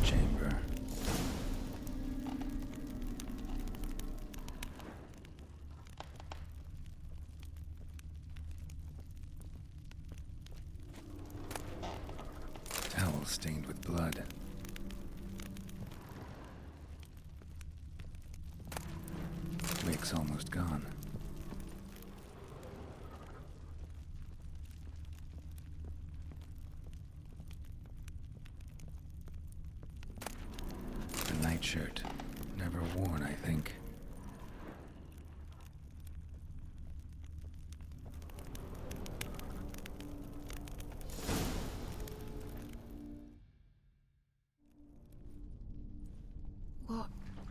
chamber. Towel stained with blood. Wick's almost gone. The nightshirt. Never worn, I think.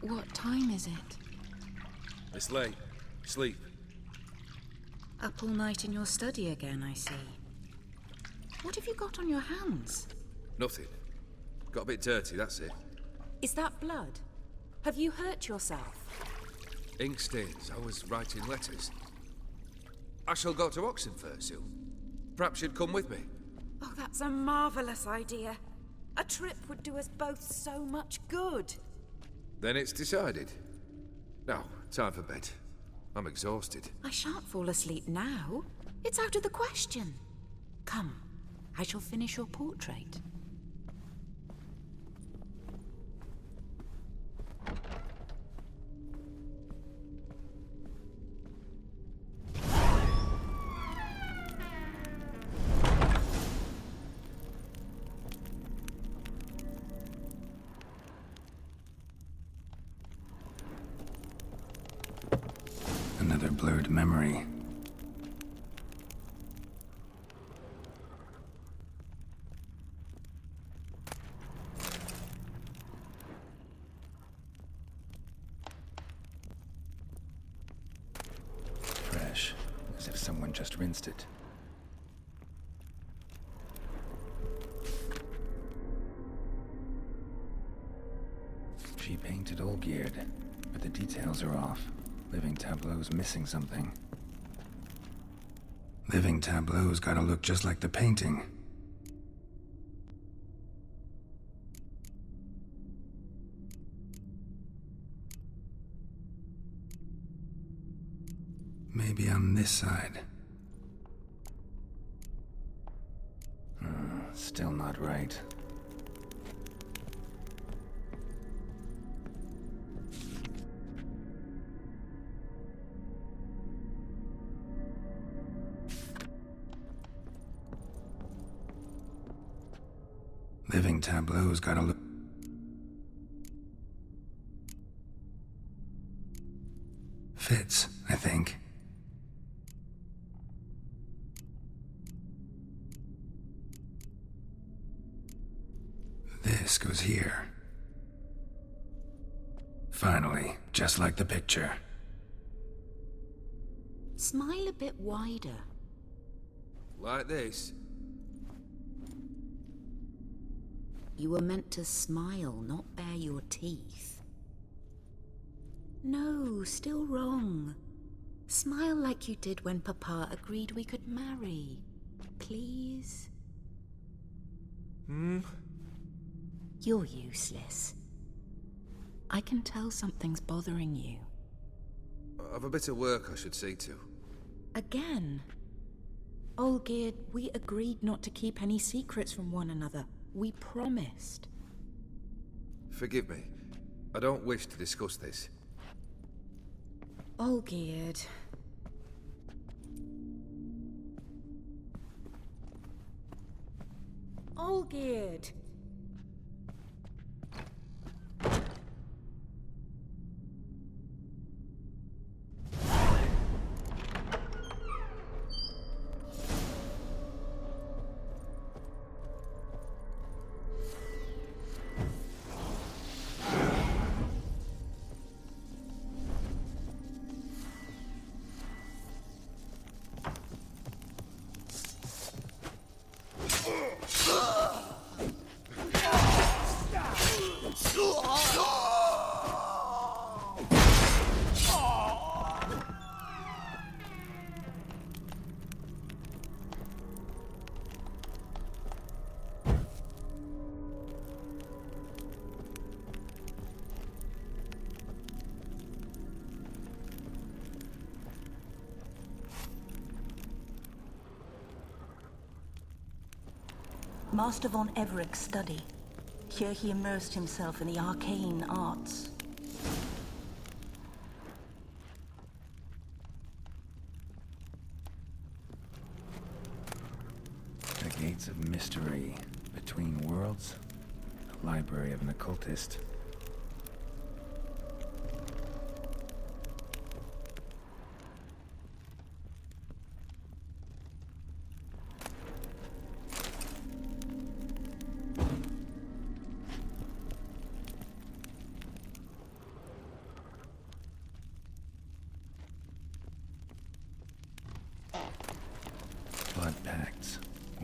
What time is it? It's late. Sleep. Up all night in your study again, I see. What have you got on your hands? Nothing. Got a bit dirty, that's it. Is that blood? Have you hurt yourself? Ink stains. I was writing letters. I shall go to Oxenfurt soon. Perhaps you'd come with me. Oh, that's a marvelous idea. A trip would do us both so much good. Then it's decided. Now, time for bed. I'm exhausted. I shan't fall asleep now. It's out of the question. Come, I shall finish your portrait. Another blurred memory. Fresh, as if someone just rinsed it. She painted Olgierd, but the details are off. Living tableau's missing something. Living tableau's gotta look just like the painting. Maybe on this side. Still not right. Living tableau's gotta look... Fits, I think. This goes here. Finally, just like the picture. Smile a bit wider. Like this? You were meant to smile, not bare your teeth. No, still wrong. Smile like you did when Papa agreed we could marry. Please? You're useless. I can tell something's bothering you. I've a bit of work I should see to. Again? Olgierd, we agreed not to keep any secrets from one another. We promised. Forgive me. I don't wish to discuss this. Olgierd. Olgierd! Master von Everek's study. Here he immersed himself in the arcane arts. The Gates of Mystery. Between Worlds. The Library of an Occultist. Blood pacts,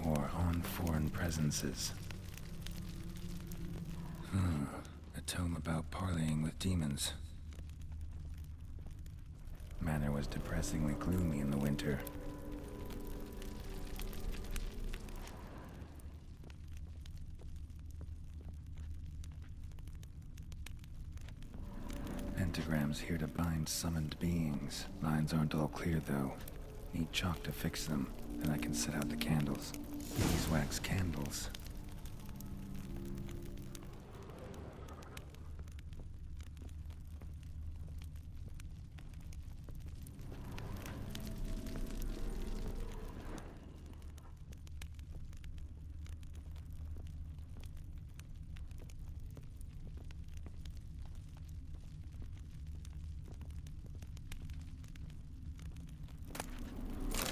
or on foreign presences. A tome about parleying with demons. Manor was depressingly gloomy in the winter. Pentagrams here to bind summoned beings. Lines aren't all clear, though. Need chalk to fix them, then I can set out the candles. Beeswax candles.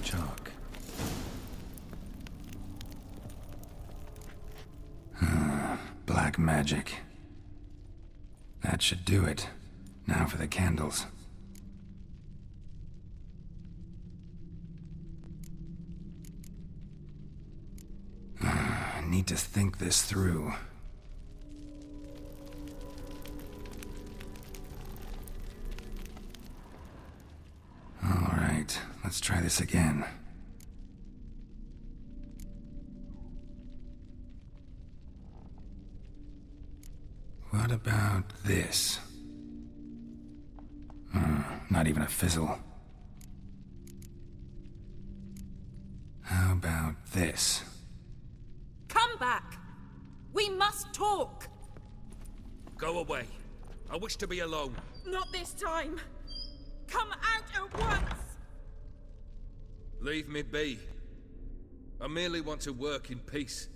Chalk. Black magic. That should do it. Now for the candles. I need to think this through. All right, let's try this again. What about this? Not even a fizzle. How about this? Come back! We must talk! Go away. I wish to be alone. Not this time! Come out at once! Leave me be. I merely want to work in peace.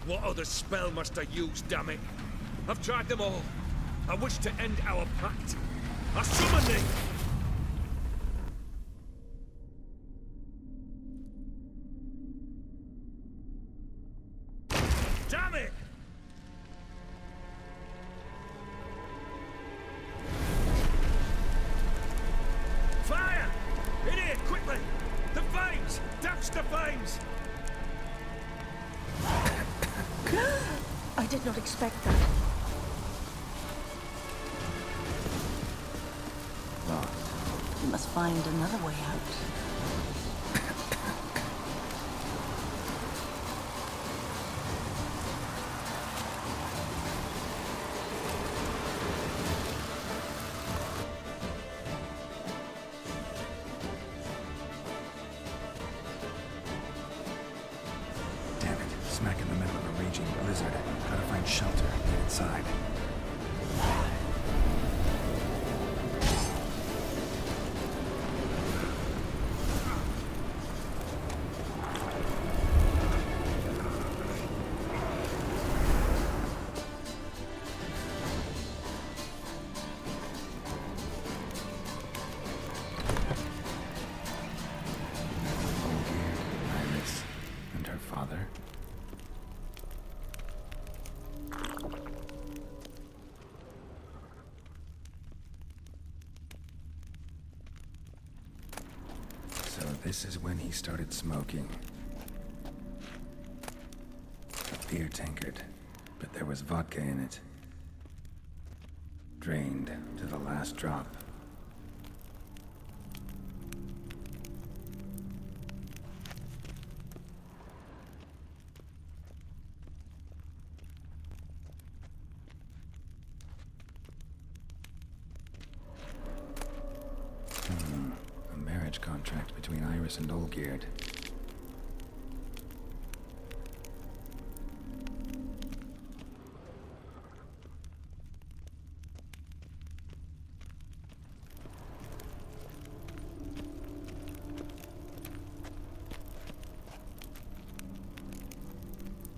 What other spell must I use, damn it? I've tried them all. I wish to end our pact. I summon thee! Damn it! Fire! In here, quickly! The flames! Douse the flames! I did not expect that. Lost. We must find another way out. Damn it. Smack in the middle of a raging blizzard. Gotta find shelter. Get inside. This is when he started smoking. A beer tankard, but there was vodka in it. Drained to the last drop. A marriage contract between Iris and Olgierd.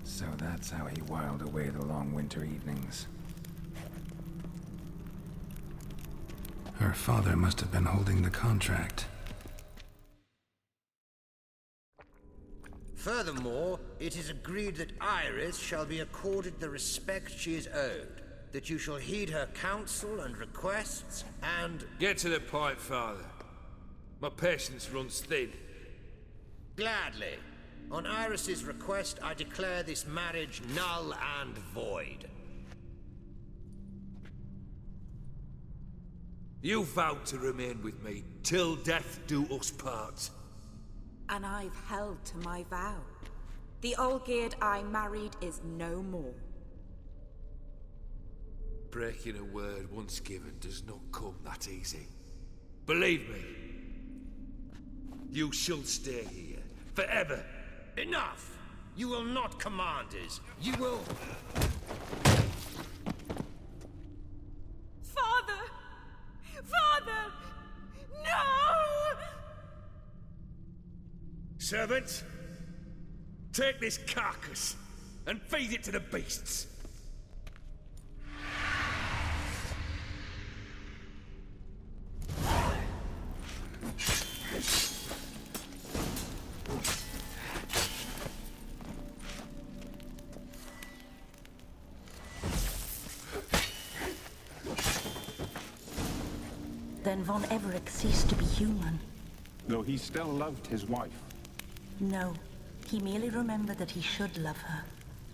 So that's how he whiled away the long winter evenings. Her father must have been holding the contract. Furthermore, it is agreed that Iris shall be accorded the respect she is owed, that you shall heed her counsel and requests, and... Get to the point, Father. My patience runs thin. Gladly. On Iris's request, I declare this marriage null and void. You vowed to remain with me till death do us part. And I've held to my vow. The Olgierd I married is no more. Breaking a word once given does not come that easy. Believe me. You shall stay here forever. Enough! You will not command us. You will... Father! Father! No! Servant, take this carcass and feed it to the beasts. Then Von Everec ceased to be human. Though he still loved his wife. No, he merely remembered that he should love her.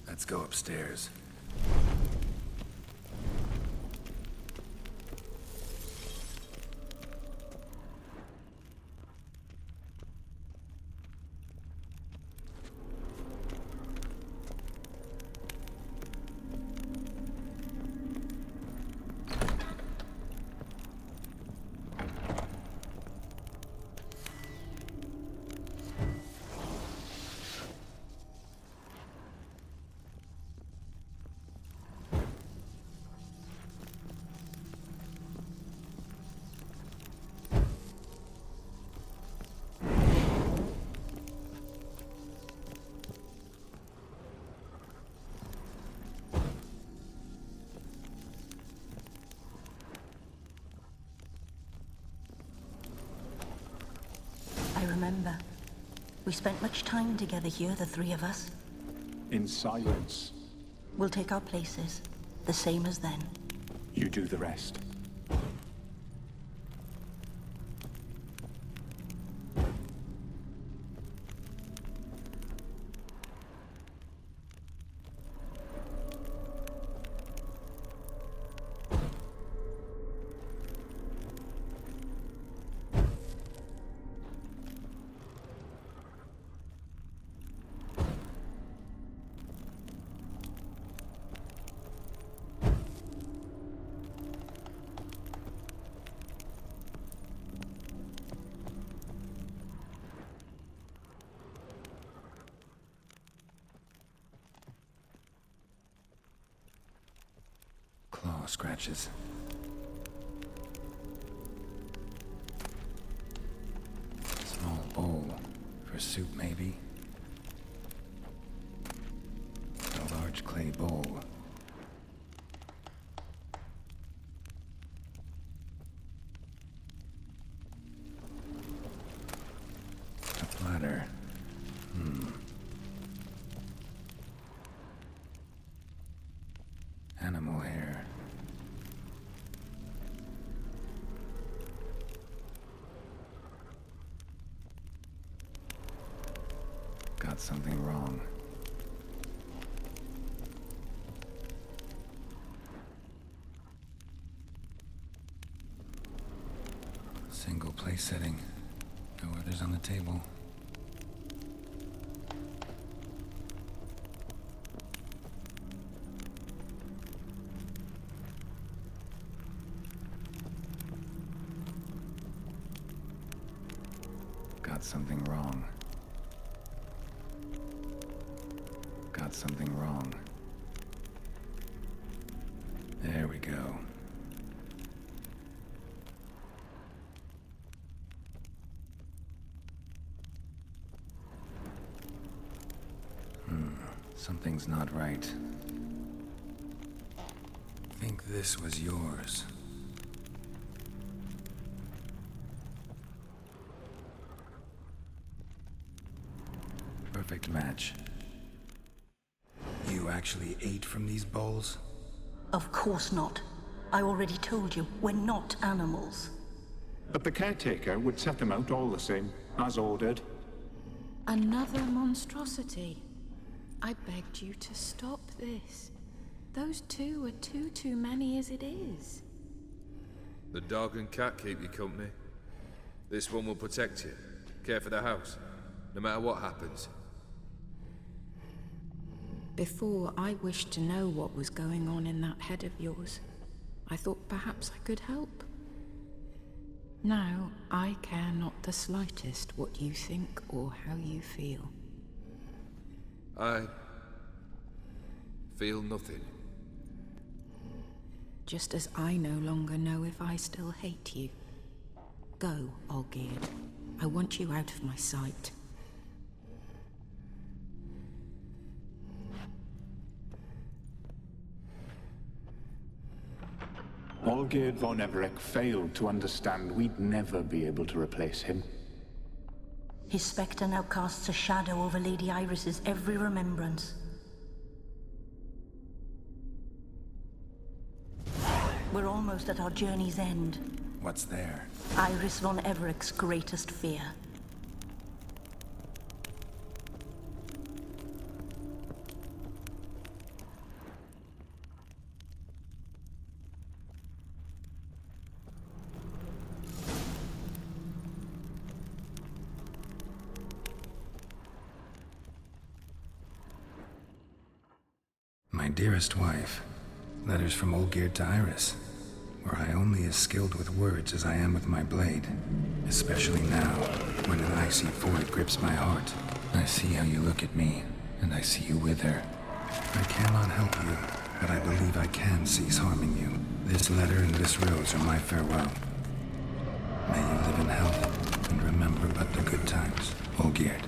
Let's go upstairs. I remember. We spent much time together here, the three of us. In silence. We'll take our places, the same as then. You do the rest. Claw scratches. Small bowl. For soup, maybe? A large clay bowl. A platter. Animal hair. Got something wrong. Single place setting. No others on the table. Got something wrong. Got something wrong. There we go. Something's not right. Think this was yours. Perfect match. You actually ate from these bowls? Of course not. I already told you, we're not animals. But the caretaker would set them out all the same, as ordered. Another monstrosity. I begged you to stop this. Those two are too many as it is. The dog and cat keep you company. This one will protect you. Care for the house, no matter what happens. Before, I wished to know what was going on in that head of yours. I thought perhaps I could help. Now, I care not the slightest what you think or how you feel. I feel nothing. Just as I no longer know if I still hate you. Go, Olgierd. I want you out of my sight. Olgierd von Everec failed to understand we'd never be able to replace him. His spectre now casts a shadow over Lady Iris's every remembrance. We're almost at our journey's end. What's there? Iris von Everec's greatest fear. My dearest wife. Letters from Olgierd to Iris. Were I only as skilled with words as I am with my blade. Especially now, when an icy void grips my heart. I see how you look at me, and I see you with her. I cannot help you, but I believe I can cease harming you. This letter and this rose are my farewell. May you live in health, and remember but the good times, Olgierd.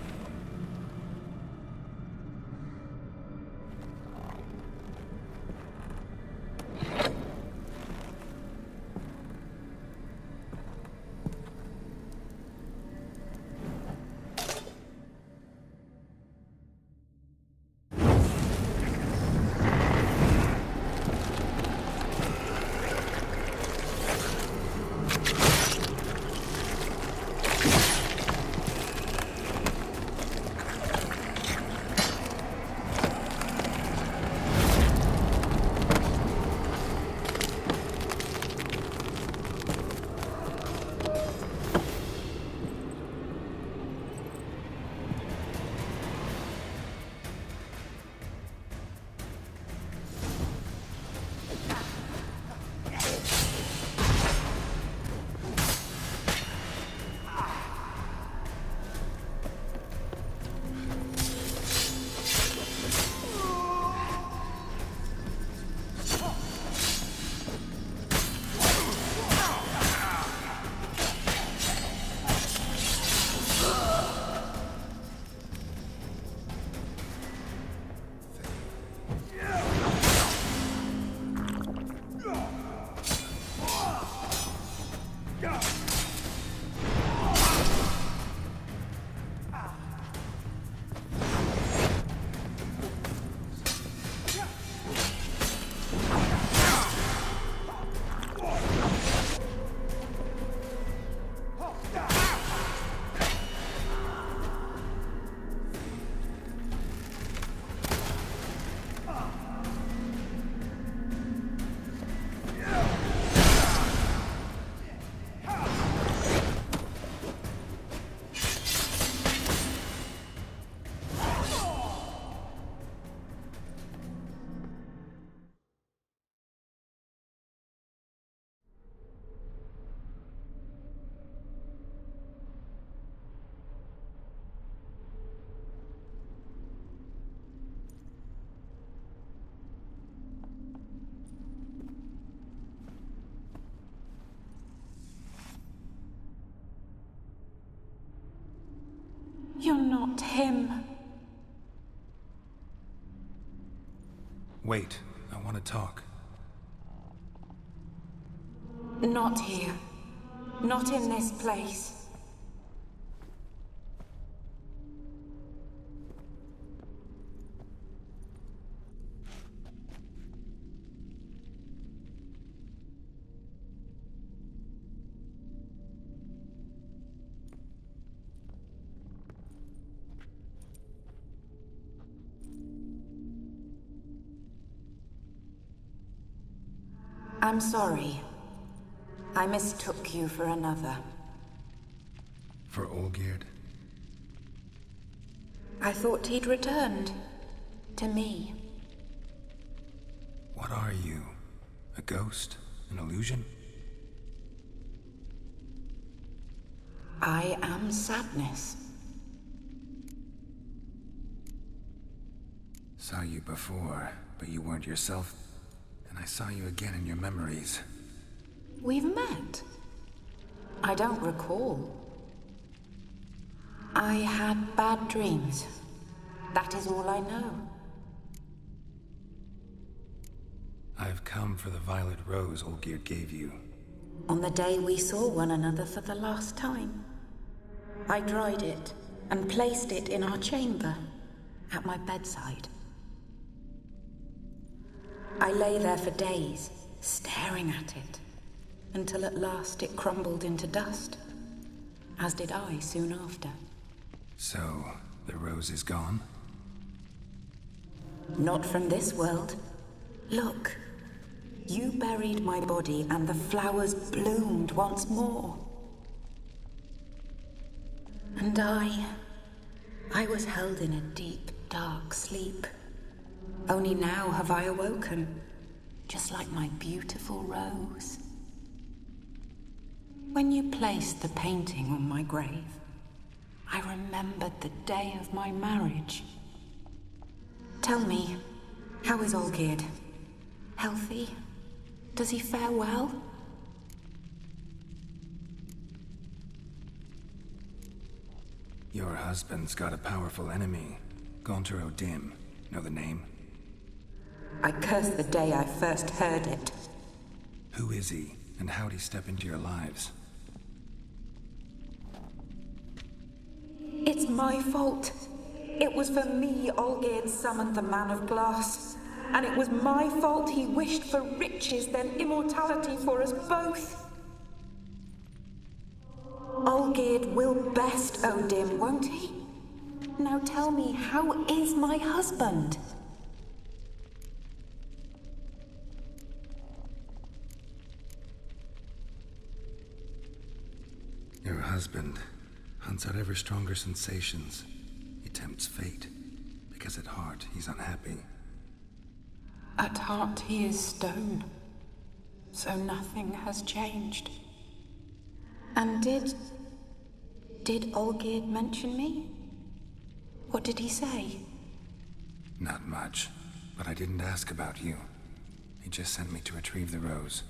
not him. Wait, I want to talk. Not here. Not in this place. I'm sorry. I mistook you for another. For Olgierd? I thought he'd returned. To me. What are you? A ghost? An illusion? I am sadness. Saw you before, but you weren't yourself. And I saw you again in your memories. We've met. I don't recall. I had bad dreams. That is all I know. I've come for the violet rose Olgierd gave you. On the day we saw one another for the last time, I dried it and placed it in our chamber, at my bedside. I lay there for days, staring at it, until at last it crumbled into dust, as did I soon after. So, the rose is gone? Not from this world. Look, you buried my body and the flowers bloomed once more. And I was held in a deep, dark sleep. Only now have I awoken, just like my beautiful rose. When you placed the painting on my grave, I remembered the day of my marriage. Tell me, how is Olgierd? Healthy? Does he fare well? Your husband's got a powerful enemy. Gaunter O'Dim. Know the name? I curse the day I first heard it. Who is he, and how'd he step into your lives? It's my fault. It was for me Olgierd summoned the Man of Glass. And it was my fault he wished for riches, then immortality for us both. Olgierd will best O'Dim, won't he? Now tell me, how is my husband? Your husband hunts out ever stronger sensations. He tempts fate, because at heart he's unhappy. At heart he is stone, so nothing has changed. And did Olgierd mention me? What did he say? Not much, but I didn't ask about you. He just sent me to retrieve the rose.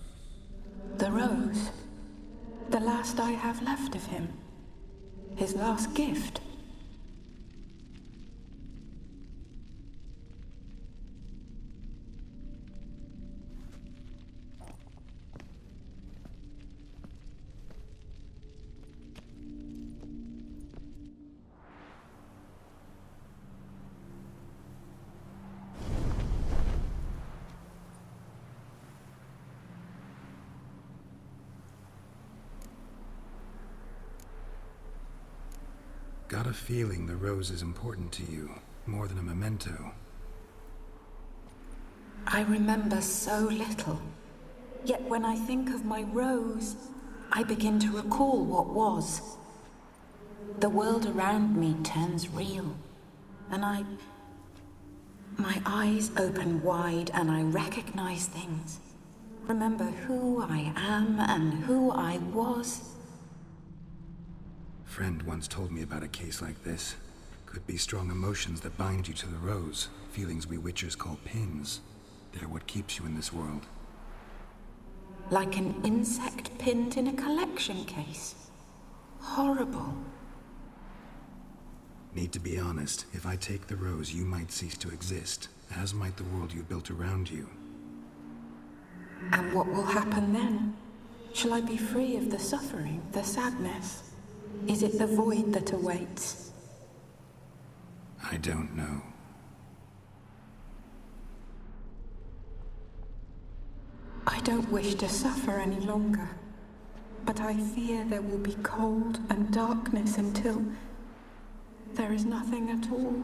The rose? The last I have left of him? His last gift? Got a feeling the rose is important to you, more than a memento. I remember so little. Yet when I think of my rose, I begin to recall what was. The world around me turns real, and my eyes open wide and I recognize things. Remember who I am and who I was. Friend once told me about a case like this. Could be strong emotions that bind you to the rose, feelings we witchers call pins. They're what keeps you in this world. Like an insect pinned in a collection case. Horrible. Need to be honest, if I take the rose, you might cease to exist, as might the world you built around you. And what will happen then? Shall I be free of the suffering, the sadness? Is it the void that awaits? I don't know. I don't wish to suffer any longer, but I fear there will be cold and darkness until there is nothing at all.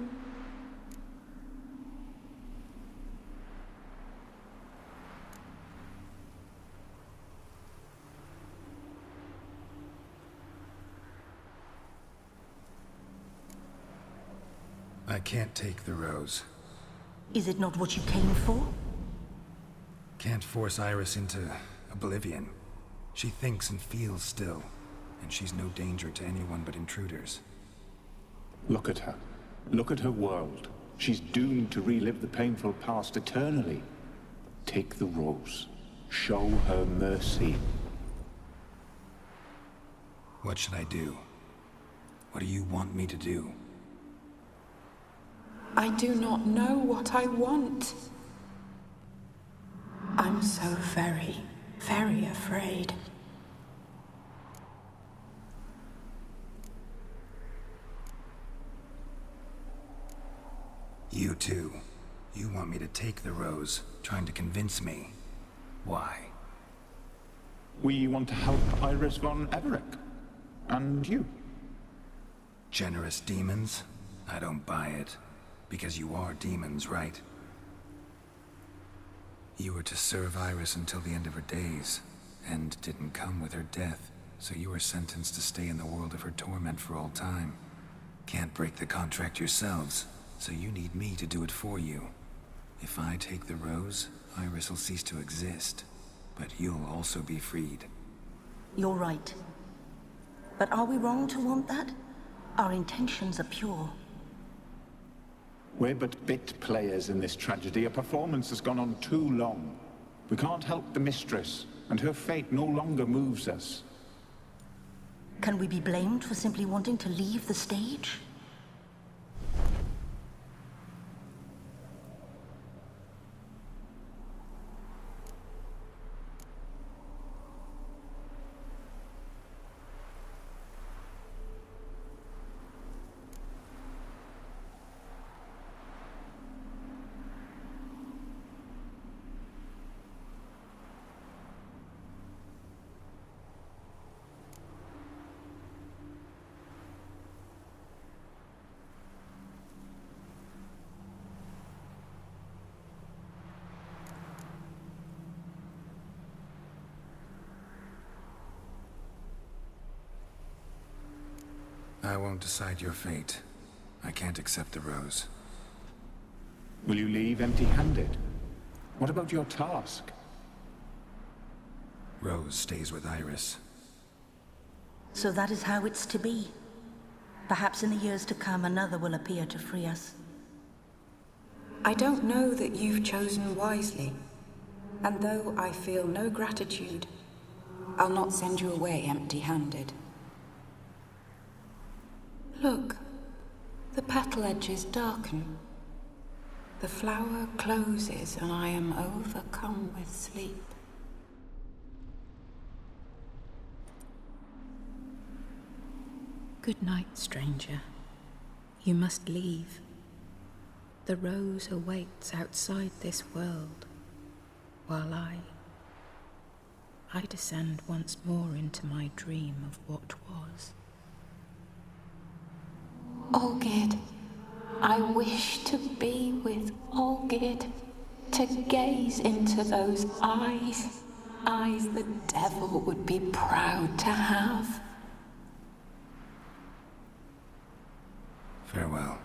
I can't take the rose. Is it not what you came for? Can't force Iris into oblivion. She thinks and feels still, and she's no danger to anyone but intruders. Look at her. Look at her world. She's doomed to relive the painful past eternally. Take the rose. Show her mercy. What should I do? What do you want me to do? I do not know what I want. I'm so very, very afraid. You too. You want me to take the rose, trying to convince me. Why? We want to help Iris von Everec. And you. Generous demons? I don't buy it. Because you are demons, right? You were to serve Iris until the end of her days, and didn't come with her death, so you were sentenced to stay in the world of her torment for all time. Can't break the contract yourselves, so you need me to do it for you. If I take the rose, Iris will cease to exist, but you'll also be freed. You're right. But are we wrong to want that? Our intentions are pure. We're but bit players in this tragedy. A performance has gone on too long. We can't help the mistress, and her fate no longer moves us. Can we be blamed for simply wanting to leave the stage? I won't decide your fate. I can't accept the rose. Will you leave empty-handed? What about your task? Rose stays with Iris. So that is how it's to be. Perhaps in the years to come, another will appear to free us. I don't know that you've chosen wisely, and though I feel no gratitude, I'll not send you away empty-handed. Look, the petal edges darken. The flower closes and I am overcome with sleep. Good night, stranger. You must leave. The rose awaits outside this world, while I descend once more into my dream of what was. Olgierd, I wish to be with Olgierd, to gaze into those eyes the devil would be proud to have. Farewell.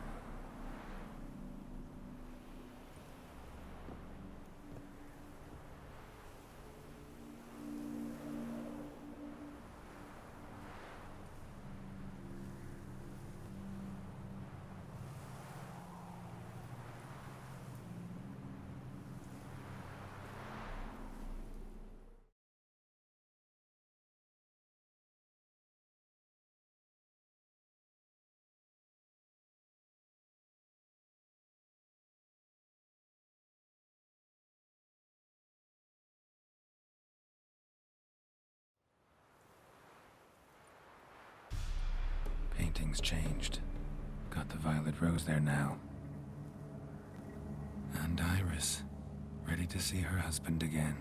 Everything's changed. Got the Violet Rose there now. And Iris, ready to see her husband again.